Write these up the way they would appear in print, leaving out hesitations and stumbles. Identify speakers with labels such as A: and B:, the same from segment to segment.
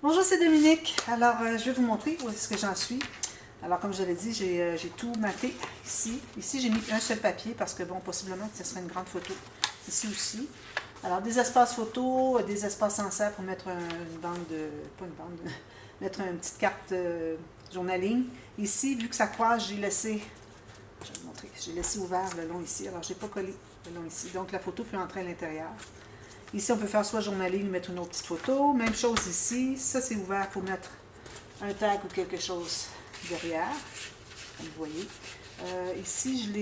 A: Bonjour, c'est Dominique. Alors, je vais vous montrer où est-ce que j'en suis. Alors, comme je l'ai dit, j'ai tout maté ici. Ici, j'ai mis un seul papier parce que, bon, possiblement que ce serait une grande photo. Ici aussi. Alors, des espaces photos, des espaces en serre pour mettre une bande de... pas une bande, mettre une petite carte journaling. Ici, vu que ça croise, j'ai laissé... Je vais vous montrer. J'ai laissé ouvert le long ici. Alors, je n'ai pas collé le long ici. Donc, la photo peut entrer à l'intérieur. Ici, on peut faire soit journaling, mettre une autre petite photo. Même chose ici. Ça, c'est ouvert pour mettre un tag ou quelque chose derrière, comme vous voyez. Ici,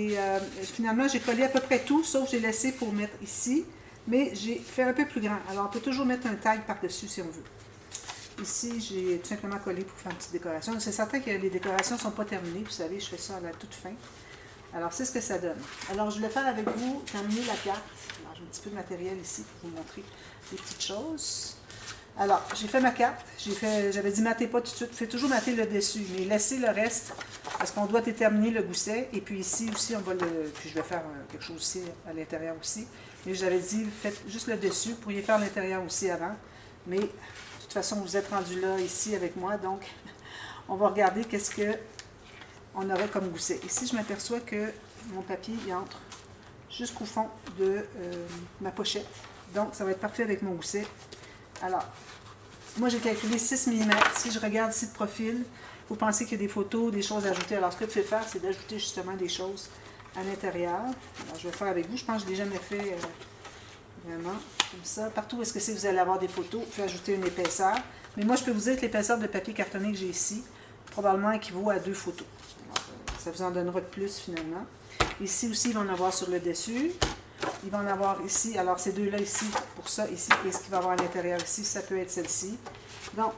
A: finalement, j'ai collé à peu près tout, sauf j'ai laissé pour mettre ici. Mais j'ai fait un peu plus grand. Alors, on peut toujours mettre un tag par-dessus si on veut. Ici, j'ai tout simplement collé pour faire une petite décoration. C'est certain que les décorations ne sont pas terminées. Vous savez, je fais ça à la toute fin. Alors, c'est ce que ça donne. Alors, je voulais faire avec vous, terminer la carte. Alors, j'ai un petit peu de matériel ici pour vous montrer des petites choses. Alors, j'ai fait ma carte. J'avais dit, matez pas tout de suite. Faites toujours mater le dessus, mais laissez le reste, parce qu'on doit déterminer le gousset. Et puis ici aussi, on va le... Puis je vais faire quelque chose aussi à l'intérieur aussi. Mais j'avais dit, faites juste le dessus. Vous pourriez faire l'intérieur aussi avant. Mais, de toute façon, vous êtes rendu là, ici, avec moi. Donc, on va regarder qu'est-ce que on aurait comme gousset. Ici, je m'aperçois que mon papier il entre jusqu'au fond de ma pochette. Donc, ça va être parfait avec mon gousset. Alors, moi, j'ai calculé 6 mm. Si je regarde ici de profil, vous pensez qu'il y a des photos, des choses à ajouter. Alors, ce que je vais faire, c'est d'ajouter justement des choses à l'intérieur. Alors, je vais faire avec vous. Je pense que je l'ai jamais fait vraiment comme ça. Partout où est-ce que c'est, vous allez avoir des photos. Vous pouvez ajouter une épaisseur. Mais moi, je peux vous dire que l'épaisseur de papier cartonné que j'ai ici, probablement équivaut à 2 photos. Alors, ça vous en donnera de plus finalement. Ici aussi, il va en avoir sur le dessus. Il va en avoir ici. Alors, ces deux-là ici, pour ça, ici, et ce qu'il va y avoir à l'intérieur ici, ça peut être celle-ci. Donc,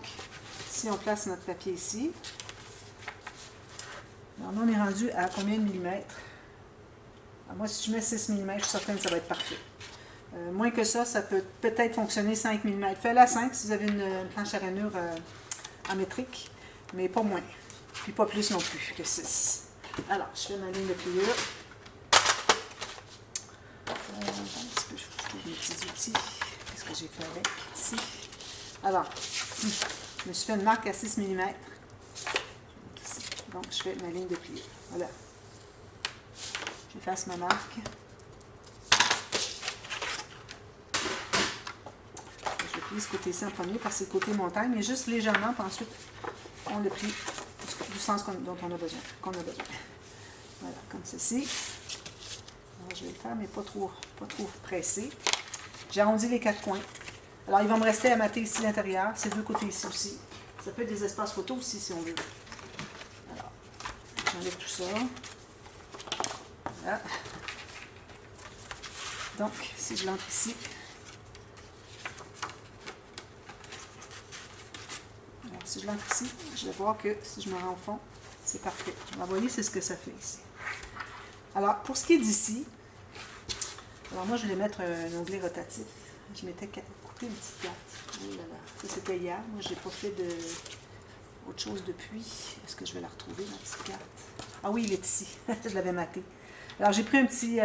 A: si on place notre papier ici, alors là, on est rendu à combien de millimètres? Alors, moi, si je mets 6 mm, je suis certaine que ça va être parfait. Moins que ça, ça peut peut-être fonctionner 5 mm. Faites-le à 5 si vous avez une planche à rainure en métrique, mais pas moins. Puis pas plus non plus que 6. Alors, je fais ma ligne de pliure. Un petit peu, je trouve mes petits outils. Qu'est-ce que j'ai fait avec ici? Alors, je me suis fait une marque à 6 mm. Donc, je fais ma ligne de pliure. Voilà. J'efface ma marque. Je plie ce côté-ci en premier parce que c'est le côté montagne, mais juste légèrement, puis ensuite, on le plie du sens dont on a besoin, Voilà, comme ceci. Alors, je vais le faire, mais pas trop pressé. J'ai arrondi les 4 coins. Alors, il va me rester à mater ici l'intérieur, ces deux côtés ici aussi. Ça peut être des espaces photos aussi, si on veut. Alors, j'enlève tout ça. Voilà. Donc, si je l'entre ici, alors, si je l'entre ici, je vais voir que si je me rends au fond, c'est parfait. Alors, vous voyez, c'est ce que ça fait ici. Alors, pour ce qui est d'ici, alors moi, je vais mettre un onglet rotatif. Je m'étais coupé une petite carte. Oh là là, ça c'était hier. Moi, je n'ai pas fait autre chose depuis. Est-ce que je vais la retrouver, ma petite carte? Ah oui, il est ici. Je l'avais maté. Alors, j'ai pris un petit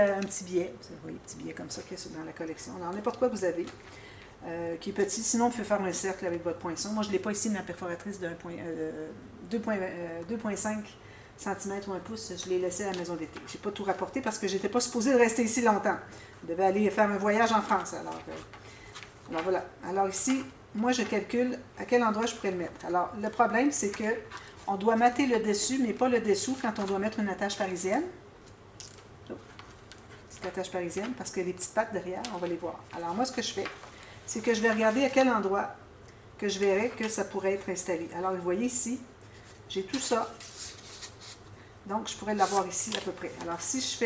A: billet. Vous voyez, un petit billet comme ça qui est dans la collection. Alors, n'importe quoi que vous avez, qui est petit. Sinon, vous pouvez faire un cercle avec votre poinçon. Moi, je ne l'ai pas ici, ma perforatrice de 2,5 cm ou un pouce, je l'ai laissé à la maison d'été. Je n'ai pas tout rapporté parce que je n'étais pas supposée de rester ici longtemps. Je devais aller faire un voyage en France. Alors voilà. Alors ici, moi je calcule à quel endroit je pourrais le mettre. Alors le problème, c'est que on doit mater le dessus, mais pas le dessous quand on doit mettre une attache parisienne. Petite attache parisienne, parce que les petites pattes derrière, on va les voir. Alors moi, ce que je fais, c'est que je vais regarder à quel endroit que je verrai que ça pourrait être installé. Alors vous voyez ici, j'ai tout ça. Donc, je pourrais l'avoir ici à peu près. Alors, si je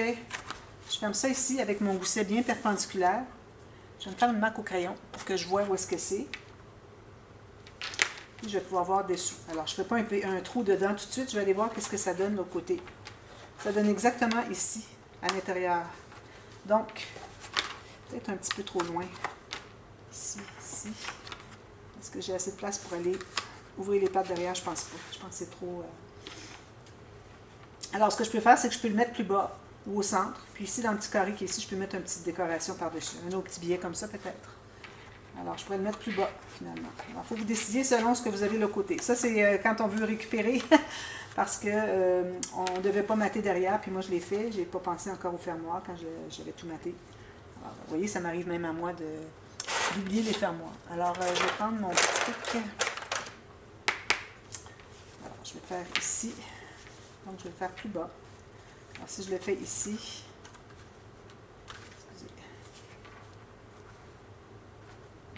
A: ferme ça ici avec mon gousset bien perpendiculaire. Je vais me faire une marque au crayon pour que je vois où est-ce que c'est. Puis, je vais pouvoir voir dessous. Alors, je ne fais pas un trou dedans tout de suite. Je vais aller voir qu'est-ce que ça donne de l'autre côté. Ça donne exactement ici, à l'intérieur. Donc, peut-être un petit peu trop loin. Ici. Est-ce que j'ai assez de place pour aller ouvrir les pattes derrière? Je pense pas. Je pense que c'est trop... Alors, ce que je peux faire, c'est que je peux le mettre plus bas ou au centre. Puis ici, dans le petit carré qui est ici, je peux mettre une petite décoration par-dessus. Un autre petit billet comme ça, peut-être. Alors, je pourrais le mettre plus bas, finalement. Alors, il faut que vous décidiez selon ce que vous avez de côté. Ça, c'est quand on veut récupérer, parce que on ne devait pas mater derrière, puis moi, je l'ai fait. Je n'ai pas pensé encore au fermoir quand j'avais tout maté. Alors, vous voyez, ça m'arrive même à moi d'oublier les fermoirs. Alors, je vais prendre mon petit truc. Alors, je vais le faire ici. Donc, je vais le faire plus bas. Alors, si je le fais ici,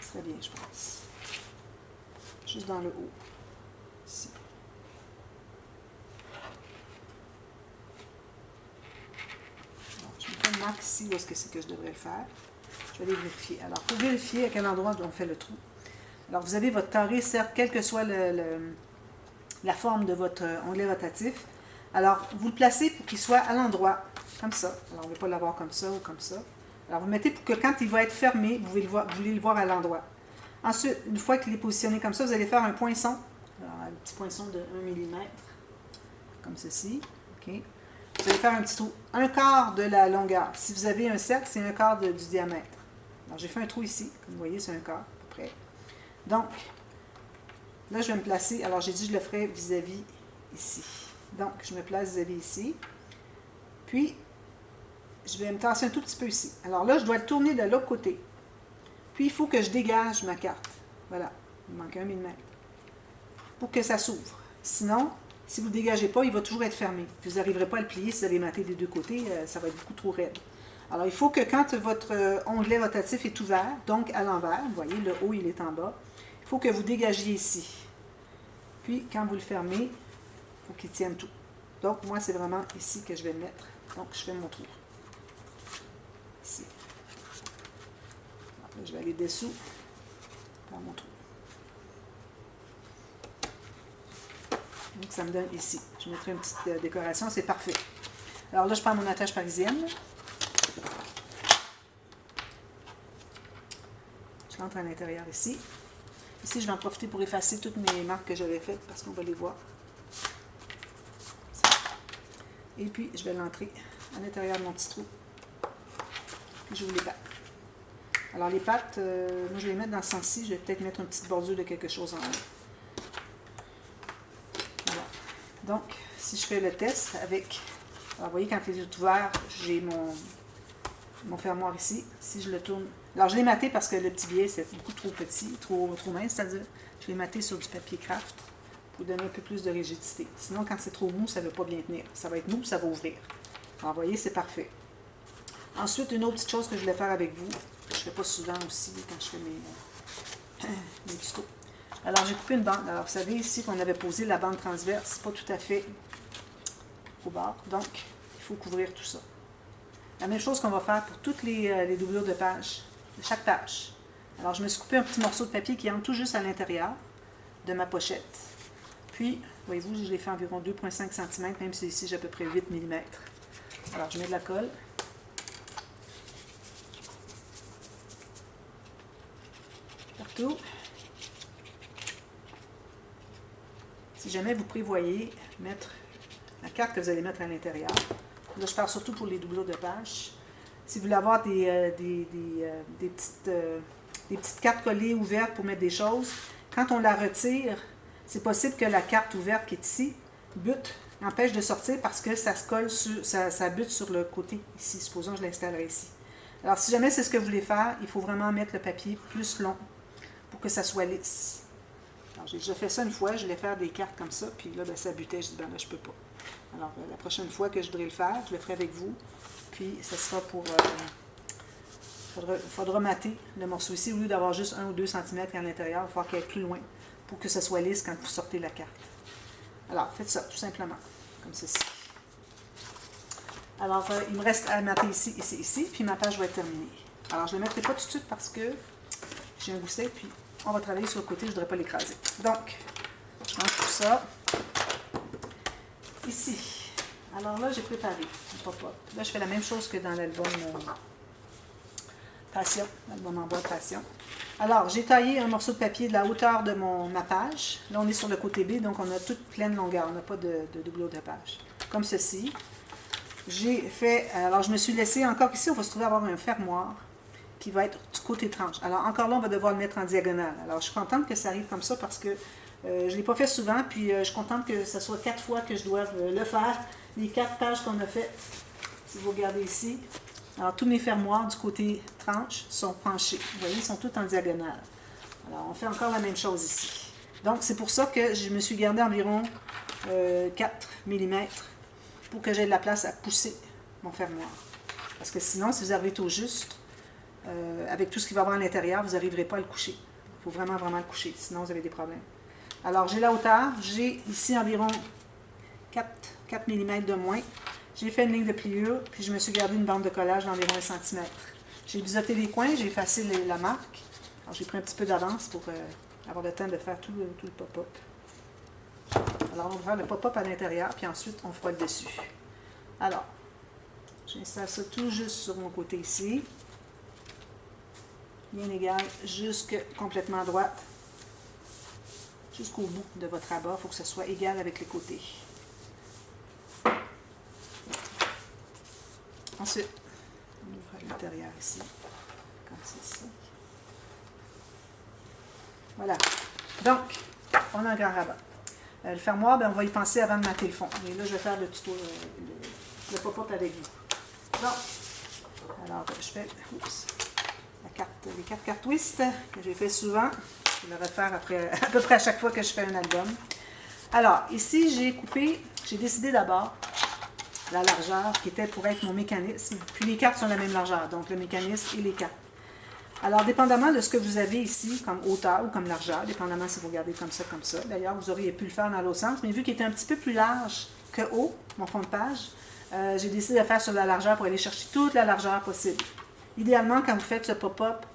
A: ça serait bien, je pense. Juste dans le haut, ici. Alors, je me fais une marque ici où est-ce que c'est que je devrais le faire. Je vais aller vérifier. Alors, pour vérifier à quel endroit on fait le trou. Alors, vous avez votre carré, cercle, quelle que soit la forme de votre onglet rotatif. Alors, vous le placez pour qu'il soit à l'endroit, comme ça. Alors, on ne veut pas l'avoir comme ça ou comme ça. Alors, vous mettez pour que quand il va être fermé, vous voulez le voir à l'endroit. Ensuite, une fois qu'il est positionné comme ça, vous allez faire un poinçon. Alors, un petit poinçon de 1 mm, comme ceci. OK. Vous allez faire un petit trou, un quart de la longueur. Si vous avez un cercle, c'est un quart du diamètre. Alors, j'ai fait un trou ici. Comme vous voyez, c'est un quart, à peu près. Donc, là, je vais me placer. Alors, j'ai dit que je le ferai vis-à-vis ici. Donc, je me place vis-à-vis ici. Puis, je vais me tasser un tout petit peu ici. Alors là, je dois le tourner de l'autre côté. Puis, il faut que je dégage ma carte. Voilà, il manque 1 mm. Pour que ça s'ouvre. Sinon, si vous ne le dégagez pas, il va toujours être fermé. Puis, vous n'arriverez pas à le plier si vous avez maté des deux côtés. Ça va être beaucoup trop raide. Alors, il faut que quand votre onglet rotatif est ouvert, donc à l'envers, vous voyez, le haut, il est en bas, il faut que vous dégagiez ici. Puis, quand vous le fermez, il faut qu'il tienne tout. Donc, moi, c'est vraiment ici que je vais le mettre. Donc, je fais mon trou. Ici. Alors, là, je vais aller dessous, faire mon trou. Donc, ça me donne ici. Je mettrai une petite décoration, c'est parfait. Alors là, je prends mon attache parisienne. Je l'entre à l'intérieur ici. Ici, je vais en profiter pour effacer toutes mes marques que j'avais faites parce qu'on va les voir. Et puis, je vais l'entrer à l'intérieur de mon petit trou. Puis, j'ouvre les pattes. Alors, les pattes, moi, je vais les mettre dans ce sens-ci. Je vais peut-être mettre une petite bordure de quelque chose en haut. Voilà. Donc, si je fais le test avec... Alors, vous voyez, quand il est ouvert, j'ai mon fermoir ici. Si je le tourne... Alors, je l'ai maté parce que le petit billet, c'est beaucoup trop petit, trop mince, c'est-à-dire, je l'ai maté sur du papier craft pour donner un peu plus de rigidité. Sinon, quand c'est trop mou, ça ne va pas bien tenir. Ça va être mou, ça va ouvrir. Alors, vous voyez, c'est parfait. Ensuite, une autre petite chose que je voulais faire avec vous, je ne fais pas souvent aussi quand je fais mes tutos. Alors, j'ai coupé une bande. Alors, vous savez ici qu'on avait posé la bande transverse, pas tout à fait au bord. Donc, il faut couvrir tout ça. La même chose qu'on va faire pour toutes les doublures de page, de chaque page. Alors, je me suis coupé un petit morceau de papier qui entre tout juste à l'intérieur de ma pochette. Puis, voyez-vous, je l'ai fait environ 2,5 cm, même si ici j'ai à peu près 8 mm. Alors, je mets de la colle. Partout. Si jamais vous prévoyez mettre la carte que vous allez mettre à l'intérieur, là, je parle surtout pour les doublures de page. Si vous voulez avoir des petites cartes collées ouvertes pour mettre des choses, quand on la retire, c'est possible que la carte ouverte qui est ici bute, empêche de sortir parce que ça se colle sur, ça bute sur le côté ici. Supposons que je l'installerai ici. Alors, si jamais c'est ce que vous voulez faire, il faut vraiment mettre le papier plus long pour que ça soit lisse. Alors, j'ai déjà fait ça une fois, je voulais faire des cartes comme ça, puis là, ben, ça butait, je dis, ben là, je peux pas. Alors, la prochaine fois que je voudrais le faire, je le ferai avec vous, puis ça sera pour... il faudra mater le morceau ici, au lieu d'avoir juste 1 ou 2 cm à l'intérieur, il va falloir qu'il aille plus loin pour que ça soit lisse quand vous sortez la carte. Alors, faites ça, tout simplement, comme ceci. Alors, il me reste à mater ici, ici, ici, puis ma page va être terminée. Alors, je ne le mettrai pas tout de suite parce que j'ai un gousset, puis on va travailler sur le côté, je ne voudrais pas l'écraser. Donc, je range tout ça ici. Alors là, j'ai préparé un pop-up. Là, je fais la même chose que dans l'album Passion, l'album en bois de Passion. Alors, j'ai taillé un morceau de papier de la hauteur de ma page. Là, on est sur le côté B, donc on a toute pleine longueur. On n'a pas de doublure de page. Comme ceci. J'ai fait... Alors, je me suis laissé encore ici, on va se trouver à avoir un fermoir. qui va être du côté tranche. Alors encore là, on va devoir le mettre en diagonale. Alors je suis contente que ça arrive comme ça parce que je ne l'ai pas fait souvent, puis je suis contente que ce soit 4 fois que je dois le faire. Les 4 pages qu'on a faites, si vous regardez ici, alors tous mes fermoirs du côté tranche sont penchés. Vous voyez, ils sont tous en diagonale. Alors on fait encore la même chose ici. Donc c'est pour ça que je me suis gardé environ 4 mm pour que j'aie de la place à pousser mon fermoir. Parce que sinon, si vous arrivez tout juste, avec tout ce qu'il va y avoir à l'intérieur, vous n'arriverez pas à le coucher. Il faut vraiment, vraiment le coucher, sinon vous avez des problèmes. Alors, j'ai la hauteur, j'ai ici environ 4 mm de moins. J'ai fait une ligne de pliure, puis je me suis gardé une bande de collage d'environ 1 cm. J'ai biseauté les coins, j'ai effacé la marque. Alors, j'ai pris un petit peu d'avance pour avoir le temps de faire tout le pop-up. Alors, on va faire le pop-up à l'intérieur, puis ensuite, on fera le dessus. Alors, j'installe ça tout juste sur mon côté ici. Bien égal, jusque complètement droite. Jusqu'au bout de votre rabat, il faut que ce soit égal avec les côtés. Ensuite, on ouvre à l'intérieur ici, comme ceci. Voilà. Donc, on a un grand rabat. Le fermoir, on va y penser avant de mater le fond. Et là, je vais faire le tuto, le pop-up avec vous. Donc, alors, je fais les 4 cartes twist que j'ai fait souvent. Je vais le refaire après, à peu près à chaque fois que je fais un album. Alors, ici, j'ai décidé d'abord la largeur qui était pour être mon mécanisme. Puis les cartes sont la même largeur, donc le mécanisme et les cartes. Alors, dépendamment de ce que vous avez ici, comme hauteur ou comme largeur, dépendamment si vous regardez comme ça. D'ailleurs, vous auriez pu le faire dans l'autre sens, mais vu qu'il était un petit peu plus large que haut, mon fond de page, j'ai décidé de faire sur la largeur pour aller chercher toute la largeur possible. Idéalement, quand vous faites ce pop-up,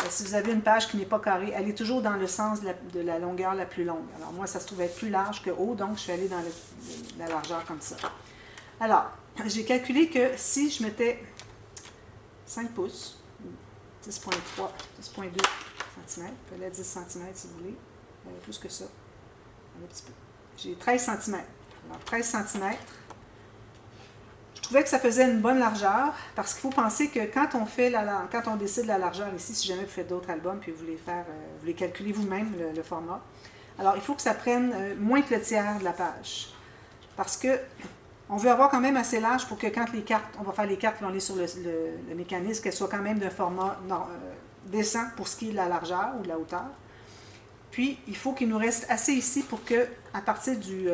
A: si vous avez une page qui n'est pas carrée, allez toujours dans le sens de la longueur la plus longue. Alors moi, ça se trouve être plus large que haut, donc je suis allée dans la largeur comme ça. Alors, j'ai calculé que si je mettais 5 pouces, 10.3, 10.2 cm, peut être 10 cm si vous voulez, plus que ça, un petit peu. J'ai 13 cm. Alors 13 cm, je trouvais que ça faisait une bonne largeur, parce qu'il faut penser que quand on décide la largeur ici, si jamais vous faites d'autres albums, puis vous les calculez vous-même, le format, alors il faut que ça prenne moins que le tiers de la page. Parce que on veut avoir quand même assez large pour que quand on va faire les cartes qui vont aller sur le mécanisme, qu'elles soient quand même d'un format décent pour ce qui est de la largeur ou de la hauteur. Puis, il faut qu'il nous reste assez ici pour que, à partir du...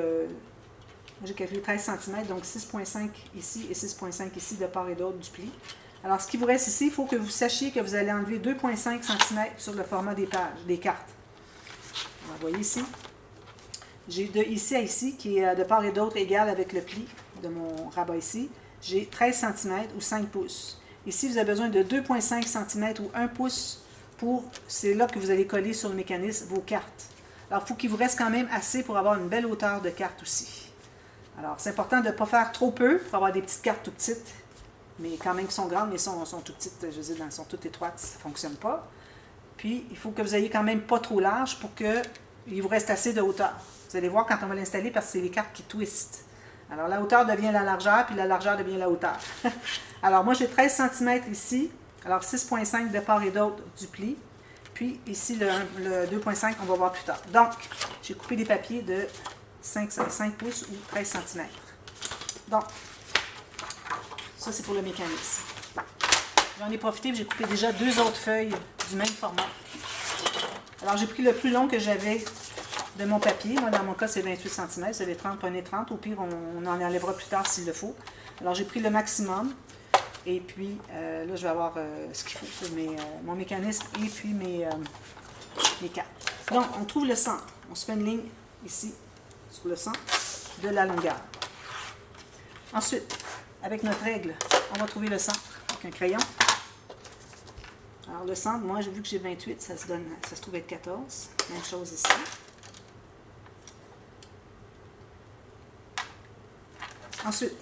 A: j'ai calculé 13 cm, donc 6,5 ici et 6,5 ici de part et d'autre du pli. Alors, ce qui vous reste ici, il faut que vous sachiez que vous allez enlever 2,5 cm sur le format des pages, des cartes. Alors, vous voyez ici. J'ai de ici à ici, qui est de part et d'autre égal avec le pli de mon rabat ici. J'ai 13 cm ou 5 pouces. Ici, vous avez besoin de 2,5 cm ou 1 pouce c'est là que vous allez coller sur le mécanisme vos cartes. Alors, il faut qu'il vous reste quand même assez pour avoir une belle hauteur de carte aussi. Alors, c'est important de ne pas faire trop peu pour avoir des petites cartes tout petites, mais quand même qui sont grandes, mais sont tout petites, je veux dire, elles sont toutes étroites, ça ne fonctionne pas. Puis, il faut que vous ayez quand même pas trop large pour qu'il vous reste assez de hauteur. Vous allez voir quand on va l'installer parce que c'est les cartes qui twistent. Alors, la hauteur devient la largeur, puis la largeur devient la hauteur. Alors, moi, j'ai 13 cm ici. Alors, 6,5 de part et d'autre du pli. Puis, ici, le 2,5, on va voir plus tard. Donc, j'ai coupé des papiers de 5 pouces ou 13 cm. Donc, ça, c'est pour le mécanisme. J'en ai profité, j'ai coupé déjà 2 autres feuilles du même format. Alors, j'ai pris le plus long que j'avais de mon papier. Moi, dans mon cas, c'est 28 cm. Vous avez 30, prenez 30. Au pire, on en enlèvera plus tard s'il le faut. Alors, j'ai pris le maximum. Et puis, là, je vais avoir ce qu'il faut pour mon mécanisme et puis mes cartes. Donc, on trouve le centre. On se fait une ligne ici, sur le centre de la longueur. Ensuite, avec notre règle, on va trouver le centre avec un crayon. Alors, le centre, moi, j'ai vu que j'ai 28, ça se trouve être 14. Même chose ici. Ensuite,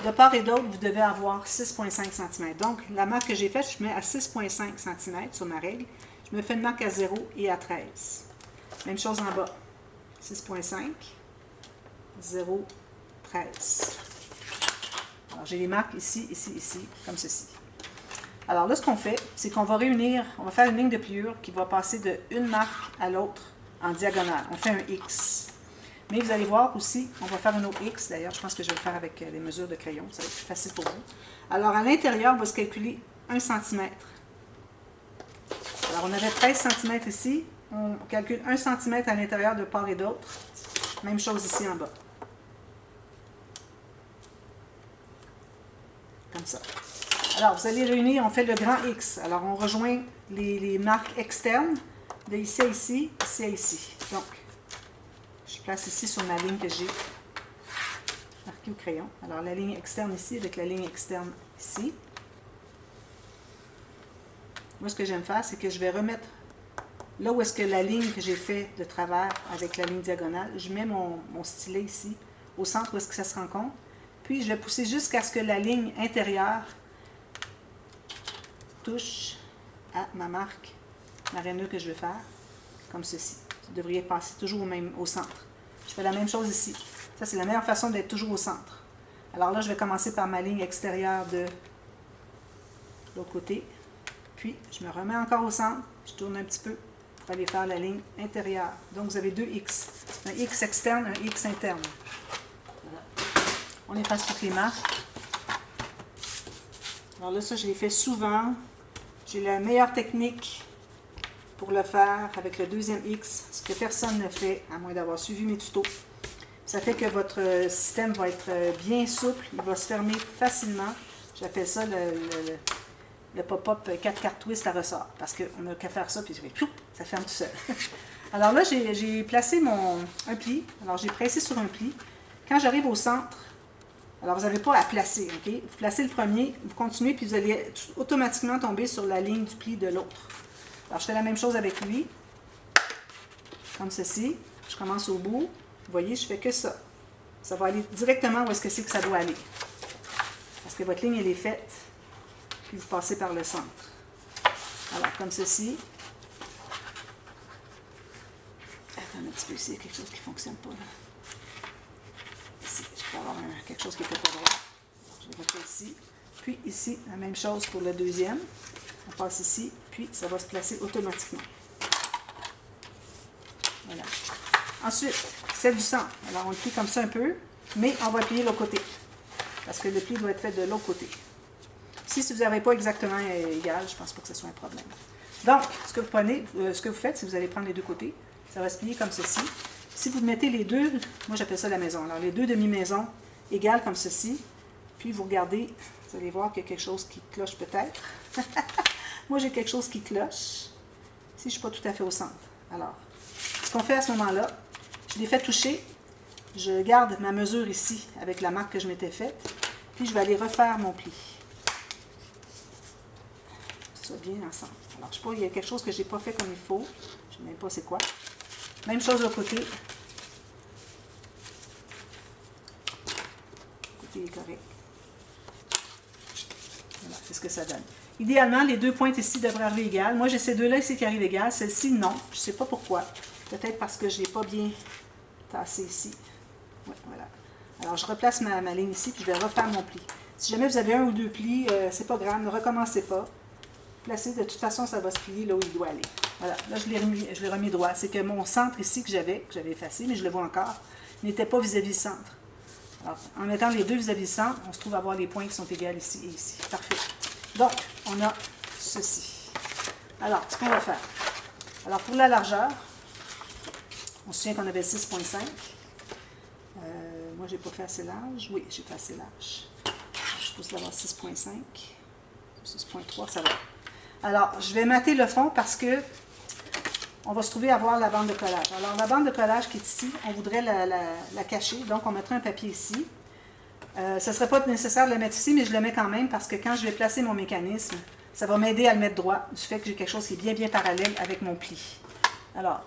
A: de part et d'autre, vous devez avoir 6,5 cm. Donc, la marque que j'ai faite, je mets à 6,5 cm sur ma règle. Je me fais une marque à 0 et à 13. Même chose en bas. 6,5, 0, 13. Alors, j'ai les marques ici, ici, ici, comme ceci. Alors là, ce qu'on fait, c'est qu'on va réunir, on va faire une ligne de pliure qui va passer de une marque à l'autre en diagonale. On fait un X. Mais vous allez voir aussi, on va faire un autre X. D'ailleurs, je pense que je vais le faire avec les mesures de crayon. Ça va être plus facile pour vous. Alors, à l'intérieur, on va se calculer 1 cm. Alors, on avait 13 cm ici. On calcule 1 cm à l'intérieur de part et d'autre. Même chose ici en bas. Comme ça. Alors, vous allez réunir, on fait le grand X. Alors, on rejoint les marques externes de ici à ici, ici à ici. Donc, je place ici sur ma ligne que j'ai marquée au crayon. Alors, la ligne externe ici avec la ligne externe ici. Moi, ce que j'aime faire, c'est que je vais remettre là où est-ce que la ligne que j'ai fait de travers avec la ligne diagonale, je mets mon stylet ici, au centre où est-ce que ça se rencontre. Puis, je vais pousser jusqu'à ce que la ligne intérieure touche à ma marque, ma rainure que je vais faire, comme ceci. Vous devriez passer toujours au centre. Je fais la même chose ici. Ça, c'est la meilleure façon d'être toujours au centre. Alors là, je vais commencer par ma ligne extérieure de l'autre côté. Puis, je me remets encore au centre. Je tourne un petit peu pour aller faire la ligne intérieure. Donc, vous avez deux X. Un X externe, un X interne. Voilà. On efface toutes les marques. Alors là, ça, je l'ai fait souvent. J'ai la meilleure technique pour le faire avec le deuxième X, ce que personne ne fait, à moins d'avoir suivi mes tutos. Ça fait que votre système va être bien souple, il va se fermer facilement. J'appelle ça le pop-up 4 cartes twist à ressort, parce qu'on n'a qu'à faire ça, puis ça ferme tout seul. Alors là, j'ai placé un pli, alors j'ai pressé sur un pli. Quand j'arrive au centre, alors, vous n'avez pas à placer, OK? Vous placez le premier, vous continuez, puis vous allez automatiquement tomber sur la ligne du pli de l'autre. Alors, je fais la même chose avec lui, comme ceci. Je commence au bout. Vous voyez, je fais que ça. Ça va aller directement où est-ce que c'est que ça doit aller. Parce que votre ligne, elle est faite, puis vous passez par le centre. Alors, comme ceci. Attends un petit peu ici, il y a quelque chose qui ne fonctionne pas, là. Ici, je peux avoir quelque chose qui n'était pas droit. Je vais mettre ici. Puis ici, la même chose pour le deuxième. On passe ici, puis ça va se placer automatiquement. Voilà. Ensuite, celle du centre. Alors, on le plie comme ça un peu, mais on va plier l'autre côté. Parce que le pli doit être fait de l'autre côté. Ici, si vous n'avez pas exactement égal, je ne pense pas que ce soit un problème. Donc, ce que vous faites, c'est que vous allez prendre les deux côtés. Ça va se plier comme ceci. Si vous mettez les deux, moi j'appelle ça la maison, alors les deux demi-maisons égales comme ceci, puis vous regardez, vous allez voir qu'il y a quelque chose qui cloche peut-être. Moi j'ai quelque chose qui cloche, ici je ne suis pas tout à fait au centre. Alors, ce qu'on fait à ce moment-là, je l'ai fait toucher, je garde ma mesure ici avec la marque que je m'étais faite, puis je vais aller refaire mon pli. Ça bien ensemble. Alors je ne sais pas, il y a quelque chose que je n'ai pas fait comme il faut, je ne sais même pas c'est quoi. Même chose de l'autre côté. Le côté est correct. Voilà, c'est ce que ça donne. Idéalement, les deux pointes ici devraient arriver égales. Moi, j'ai ces deux-là ici qui arrivent égales. Celle-ci, non. Je ne sais pas pourquoi. Peut-être parce que je ne l'ai pas bien tassé ici. Ouais, voilà. Alors, je replace ma ligne ici, puis je vais refaire mon pli. Si jamais vous avez un ou deux plis, c'est pas grave, ne recommencez pas. Placez, de toute façon, ça va se plier là où il doit aller. Voilà, là, je l'ai remis droit. C'est que mon centre ici que j'avais effacé, mais je le vois encore, n'était pas vis-à-vis du centre. Alors, en mettant les deux vis-à-vis du centre, on se trouve à avoir les points qui sont égales ici et ici. Parfait. Donc, on a ceci. Alors, ce qu'on va faire. Alors, pour la largeur, on se souvient qu'on avait 6,5. Moi, je n'ai pas fait assez large. Oui, j'ai fait assez large. Je suppose l'avoir 6,5. 6,3, ça va. Alors, je vais mater le fond parce que on va se trouver à voir la bande de collage. Alors, la bande de collage qui est ici, on voudrait la cacher. Donc, on mettra un papier ici. Ce ne serait pas nécessaire de le mettre ici, mais je le mets quand même parce que quand je vais placer mon mécanisme, ça va m'aider à le mettre droit, du fait que j'ai quelque chose qui est bien parallèle avec mon pli. Alors,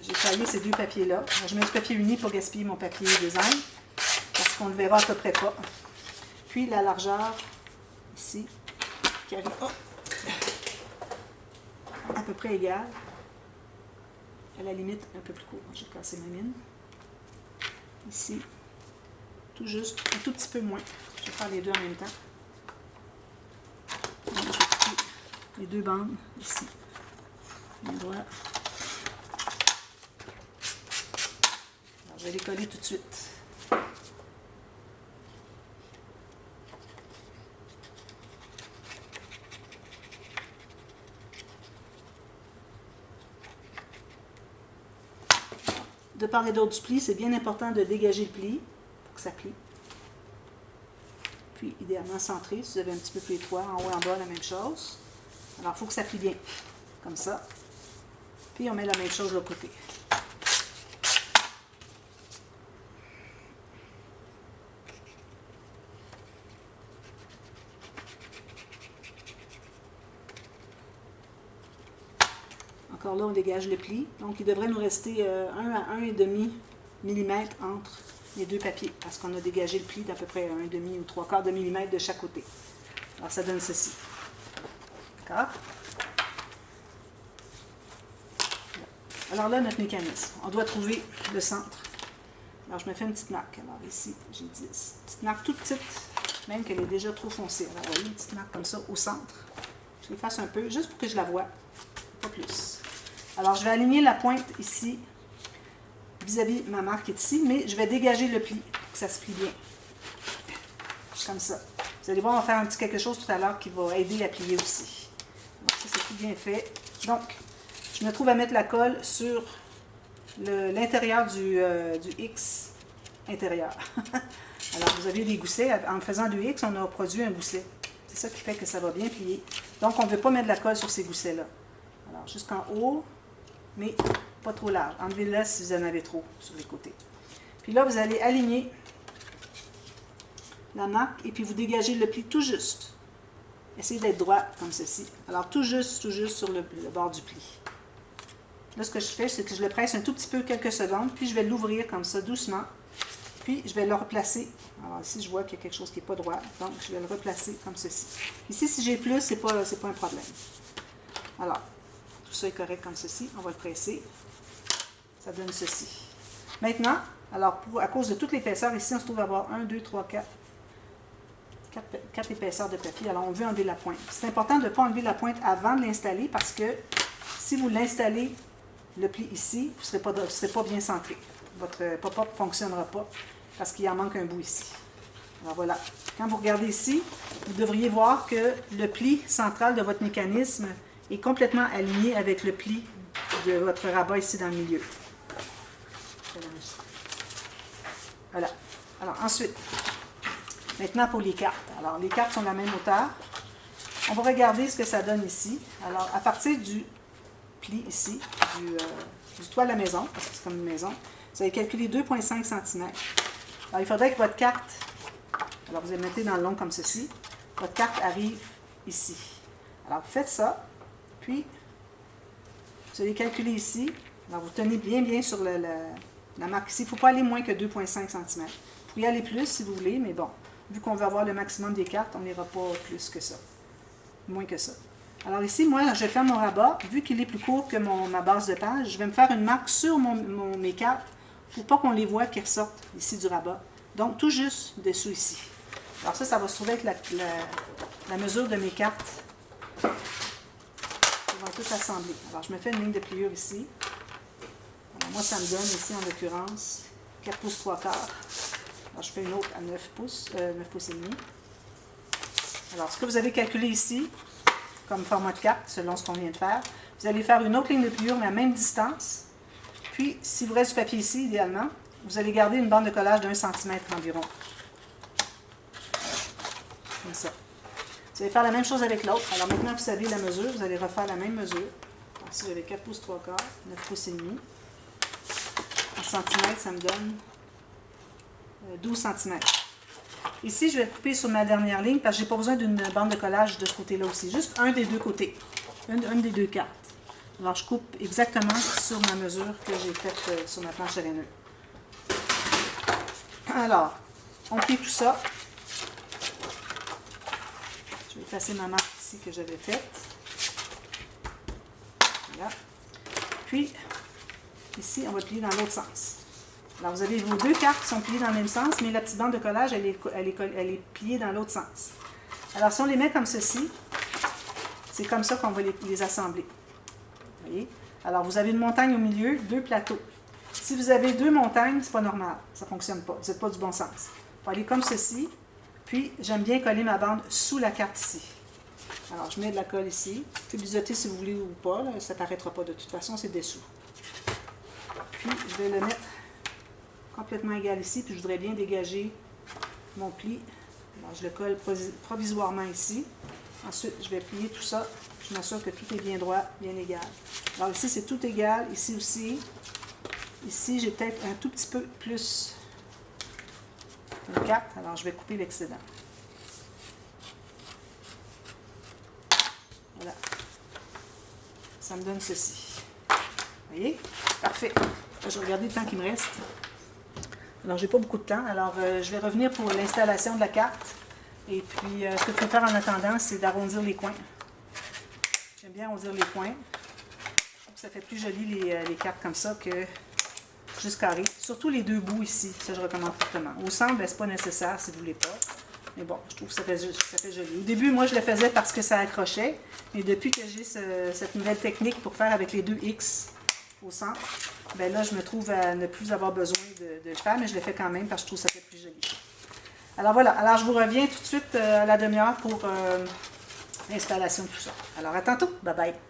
A: j'ai taillé ces deux papiers-là. Alors, je mets du papier uni pour gaspiller mon papier design, parce qu'on ne le verra à peu près pas. Puis, la largeur, ici, qui arrive à peu près égale. À la limite, un peu plus court. J'ai cassé ma mine. Ici, tout juste, un tout petit peu moins. Je vais faire les deux en même temps. les deux bandes ici. Les droits. Alors, je vais les coller tout de suite. De part et d'autre du pli, c'est bien important de dégager le pli pour que ça plie. Puis, idéalement centré, si vous avez un petit peu plus étroit, en haut et en bas, la même chose. Alors, il faut que ça plie bien, comme ça. Puis, on met la même chose de l'autre côté. Encore là, on dégage le pli. Donc, il devrait nous rester 1 à 1,5 mm entre les deux papiers, parce qu'on a dégagé le pli d'à peu près 1,5 ou 3/4 de millimètre de chaque côté. Alors, ça donne ceci. D'accord? Alors là, notre mécanisme. On doit trouver le centre. Alors, je me fais une petite marque. Alors, ici, j'ai 10. Une petite marque toute petite, même qu'elle est déjà trop foncée. Alors, vous voyez, une petite marque comme ça au centre. Je l'efface un peu, juste pour que je la voie. Pas plus. Alors, je vais aligner la pointe ici, vis-à-vis ma marque est ici, mais je vais dégager le pli, pour que ça se plie bien. Comme ça. Vous allez voir, on va faire un petit quelque chose tout à l'heure qui va aider à plier aussi. Donc, ça, c'est tout bien fait. Donc, je me trouve à mettre la colle sur l'intérieur du X intérieur. Alors, vous avez des goussets. En faisant du X, on a produit un gousset. C'est ça qui fait que ça va bien plier. Donc, on ne veut pas mettre de la colle sur ces goussets-là. Alors, jusqu'en haut, mais pas trop large. Enlevez-la si vous en avez trop sur les côtés. Puis là, vous allez aligner la marque et puis vous dégagez le pli tout juste. Essayez d'être droit comme ceci. Alors, tout juste sur le bord du pli. Là, ce que je fais, c'est que je le presse un tout petit peu, quelques secondes, puis je vais l'ouvrir comme ça, doucement. Puis, je vais le replacer. Alors, ici, je vois qu'il y a quelque chose qui n'est pas droit. Donc, je vais le replacer comme ceci. Ici, si j'ai plus, ce n'est pas un problème. Alors, tout ça est correct comme ceci. On va le presser. Ça donne ceci. Maintenant, alors, à cause de toute l'épaisseur, ici, on se trouve à avoir 1, 2, 3, 4 épaisseurs de papier. Alors, on veut enlever la pointe. C'est important de ne pas enlever la pointe avant de l'installer parce que si vous l'installez, le pli ici, vous ne serez pas bien centré. Votre pop-up ne fonctionnera pas parce qu'il en manque un bout ici. Alors voilà. Quand vous regardez ici, vous devriez voir que le pli central de votre mécanisme est complètement aligné avec le pli de votre rabat ici dans le milieu. Voilà. Alors ensuite, maintenant pour les cartes. Alors les cartes sont de la même hauteur. On va regarder ce que ça donne ici. Alors à partir du pli ici, du toit de la maison, parce que c'est comme une maison, vous allez calculer 2,5 cm. Alors il faudrait que votre carte, alors vous la mettez dans le long comme ceci, votre carte arrive ici. Alors vous faites ça, puis vous allez calculer ici. Alors vous tenez bien sur la marque ici. Il ne faut pas aller moins que 2,5 cm. Vous pouvez aller plus si vous voulez, mais bon, vu qu'on veut avoir le maximum des cartes, on n'ira pas plus que ça, moins que ça. Alors ici, moi, je ferme mon rabat. Vu qu'il est plus court que ma base de page, je vais me faire une marque sur mes cartes pour pas qu'on les voit qui ressortent ici du rabat. Donc, tout juste dessous ici. Alors ça va se trouver avec la mesure de mes cartes. Ils vont toutes assembler. Alors, je me fais une ligne de pliure ici. Alors, moi, ça me donne ici, en l'occurrence, 4 pouces 3/4. Alors, je fais une autre à 9 pouces, 9 pouces et demi. Alors, ce que vous avez calculé ici, comme format de carte, selon ce qu'on vient de faire. Vous allez faire une autre ligne de pliure, mais à même distance. Puis, s'il vous reste du papier ici, idéalement, vous allez garder une bande de collage d'1 cm environ. Comme ça. Vous allez faire la même chose avec l'autre. Alors maintenant, vous savez la mesure, vous allez refaire la même mesure. Alors, ici, j'avais 4 pouces 3/4, 9 pouces et demi. En centimètres, ça me donne 12 cm. Ici, je vais couper sur ma dernière ligne parce que je n'ai pas besoin d'une bande de collage de ce côté-là aussi. Juste un des deux côtés. Une des deux cartes. Alors, je coupe exactement sur ma mesure que j'ai faite sur ma planche à laineux. Alors, on plie tout ça. Je vais effacer ma marque ici que j'avais faite. Voilà. Puis, ici, on va plier dans l'autre sens. Alors, vous avez vos deux cartes qui sont pliées dans le même sens, mais la petite bande de collage, elle est pliée dans l'autre sens. Alors, si on les met comme ceci, C'est comme ça qu'on va les assembler. Vous voyez? Alors, vous avez une montagne au milieu, 2 plateaux. Si vous avez 2 montagnes, c'est pas normal. Ça ne fonctionne pas. Vous n'êtes pas du bon sens. Il faut aller comme ceci. Puis, j'aime bien coller ma bande sous la carte ici. Alors, je mets de la colle ici. Vous pouvez biseauter si vous voulez ou pas. Là, ça ne paraîtra pas de toute façon, c'est dessous. Puis, je vais le mettre complètement égal ici. Puis, je voudrais bien dégager mon pli. Alors, je le colle provisoirement ici. Ensuite, je vais plier tout ça. Je m'assure que tout est bien droit, bien égal. Alors, ici, c'est tout égal. Ici aussi. Ici, j'ai peut-être un tout petit peu plus une carte. Alors, je vais couper l'excédent. Voilà. Ça me donne ceci. Vous voyez? Parfait. Je vais regarder le temps qu'il me reste. Alors, j'ai pas beaucoup de temps. Alors, je vais revenir pour l'installation de la carte. Et puis, ce que je peux faire en attendant, c'est d'arrondir les coins. J'aime bien arrondir les coins. Ça fait plus joli les cartes comme ça que juste carré. Surtout les 2 bouts ici. Ça, je recommande fortement. Au centre, ben, c'est pas nécessaire si vous ne voulez pas. Mais bon, je trouve que ça fait joli. Au début, moi, je le faisais parce que ça accrochait. Mais depuis que j'ai cette nouvelle technique pour faire avec les 2 X au centre, ben là, je me trouve à ne plus avoir besoin de le faire, mais je le fais quand même parce que je trouve que ça fait plus joli. Alors voilà. Alors, je vous reviens tout de suite à la demi-heure pour l'installation de tout ça. Alors, à tantôt. Bye bye.